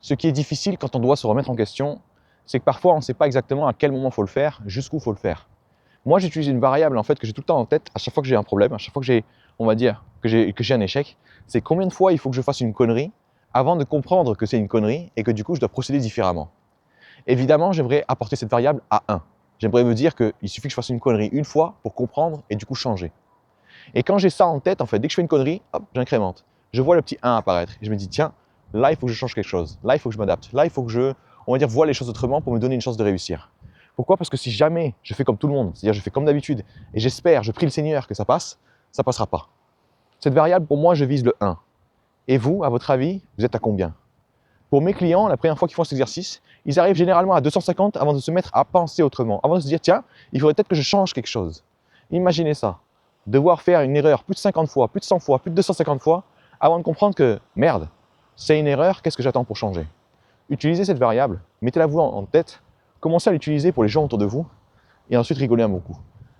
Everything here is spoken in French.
Ce qui est difficile quand on doit se remettre en question, c'est que parfois on ne sait pas exactement à quel moment il faut le faire, jusqu'où il faut le faire. Moi, j'utilise une variable en fait que j'ai tout le temps en tête à chaque fois que j'ai un problème, à chaque fois que j'ai, on va dire, que j'ai un échec. C'est combien de fois il faut que je fasse une connerie avant de comprendre que c'est une connerie et que du coup je dois procéder différemment. Évidemment, j'aimerais apporter cette variable à 1. J'aimerais me dire qu'il suffit que je fasse une connerie une fois pour comprendre et du coup changer. Et quand j'ai ça en tête, en fait, dès que je fais une connerie, hop, j'incrémente. Je vois le petit 1 apparaître et je me dis, tiens, là, il faut que je change quelque chose. Là, il faut que je m'adapte. Là, il faut que je, on va dire, vois les choses autrement pour me donner une chance de réussir. Pourquoi? Parce que si jamais je fais comme tout le monde, c'est-à-dire je fais comme d'habitude et j'espère, je prie le Seigneur que ça passera pas. Cette variable, pour moi, je vise le 1. Et vous, à votre avis, vous êtes à combien? Pour mes clients, la première fois qu'ils font cet exercice, ils arrivent généralement à 250 avant de se mettre à penser autrement, avant de se dire, tiens, il faudrait peut-être que je change quelque chose. Imaginez ça, devoir faire une erreur plus de 50 fois, plus de 100 fois, plus de 250 fois, avant de comprendre que, merde, c'est une erreur, qu'est-ce que j'attends pour changer? Utilisez cette variable, mettez-la vous en tête, commencez à l'utiliser pour les gens autour de vous, et ensuite rigolez un bon coup.